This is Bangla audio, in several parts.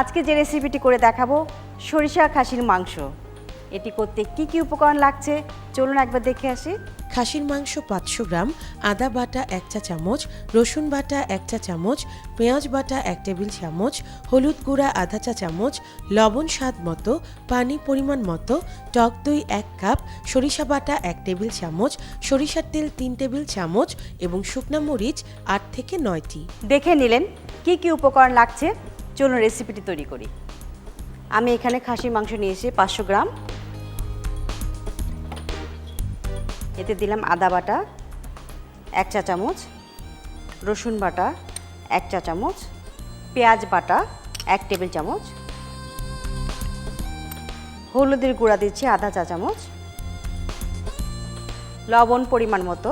আজকে যে রেসিপিটি করে দেখাবো সরিষা খাসির মাংস। এটি করতে কি কি উপকরণ লাগছে চলুন একবার দেখে আসি। খাসির মাংস 500 গ্রাম, আদা বাটা 1 চা চামচ, রসুন বাটা 1 চা চামচ, পেঁয়াজ বাটা 1 টেবিল চামচ, হলুদ গুঁড়া আধা চা চামচ, লবণ স্বাদ মতো, পানি পরিমাণ মতো, টক দই 1 কাপ, সরিষা বাটা 1 টেবিল চামচ, সরিষার তেল 3 টেবিল চামচ এবং শুকনো মরিচ 8 থেকে 9টি। দেখে নিলেন কি কি উপকরণ লাগছে, চলুন রেসিপিটি তৈরি করি। আমি এখানে খাসির মাংস নিয়েছি 500 গ্রাম। এতে দিলাম আদা বাটা 1 চা চামচ, রসুন বাটা 1 চা চামচ, পেঁয়াজ বাটা 1 টেবিল চামচ, হলুদের গুঁড়া দিচ্ছি আধা চা চামচ, লবণ পরিমাণ মতো,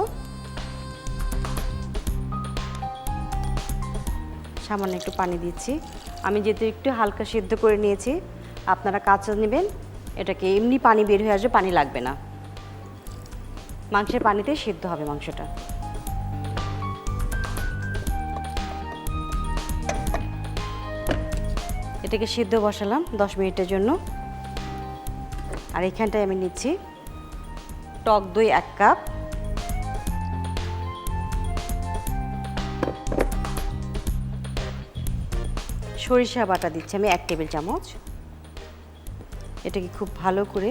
সামান্য একটু পানি দিচ্ছি। আমি যেহেতু একটু হালকা সিদ্ধ করে নিয়েছি, আপনারা কাঁচা নেবেন, এটাকে এমনি পানি বের হয়ে আসবে, পানি লাগবে না, মাংসের পানিতে সিদ্ধ হবে মাংসটা। এটাকে সিদ্ধ বসালাম 10 মিনিটের জন্য। আর এখানটায় আমি নিচ্ছি টক দই 1 কাপ, সরিষা বাটা দিচ্ছি আমি 1 টেবিল চামচ। এটাকে খুব ভালো করে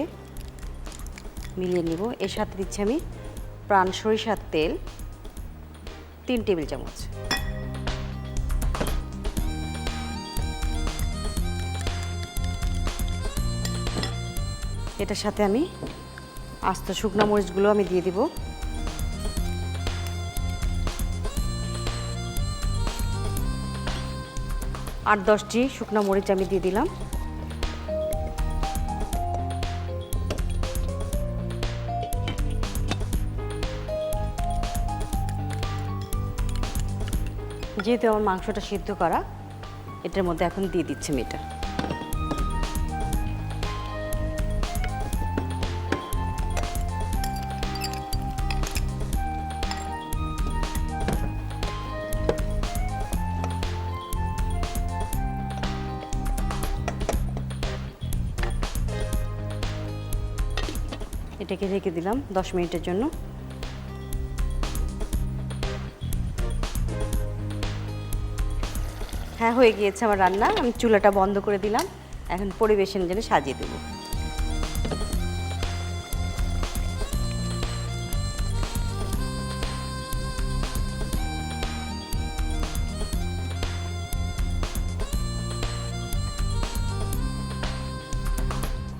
মিলিয়ে নিব। এর সাথে দিচ্ছি আমি প্রাণ সরিষার তেল 3 টেবিল চামচ। এটার সাথে আমি আস্ত শুকনো মরিচগুলো আমি দিয়ে দিব। আর 10টি শুকনো মরিচ আমি দিয়ে দিলাম। যেহেতু আমার মাংসটা সিদ্ধ করা, এটার মধ্যে এখন দিয়ে দিচ্ছি আমি এটা। এটাকে রেখে দিলাম 10 মিনিটের জন্য। হ্যাঁ, হয়ে গিয়েছে আমার রান্না। আমি চুলাটা বন্ধ করে দিলাম। এখন পরিবেশনের জন্য সাজিয়ে দেব।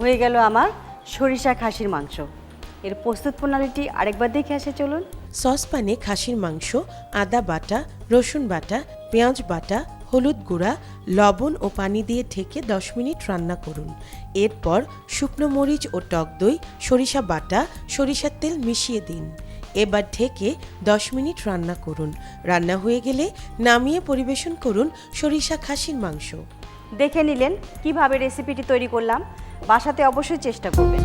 হয়ে গেল আমার সরিষা খাসির মাংস। এর প্রস্তুত প্রণালীটি আরেকবার দেখে আসে চলুন। সসপ্যানে খাসির মাংস, আদা বাটা, রসুন বাটা, পেঁয়াজ বাটা, হলুদ গুঁড়া, লবণ ও পানি দিয়ে ঢেকে 10 মিনিট রান্না করুন। এরপর শুকনো মরিচ ও টক দই, সরিষা বাটা, সরিষার তেল মিশিয়ে দিন। এবার ঢেকে 10 মিনিট রান্না করুন। রান্না হয়ে গেলে নামিয়ে পরিবেশন করুন সরিষা খাসির মাংস। দেখে নিলেন কিভাবে রেসিপিটি তৈরি করলাম, বাসাতে অবশ্যই চেষ্টা করবেন।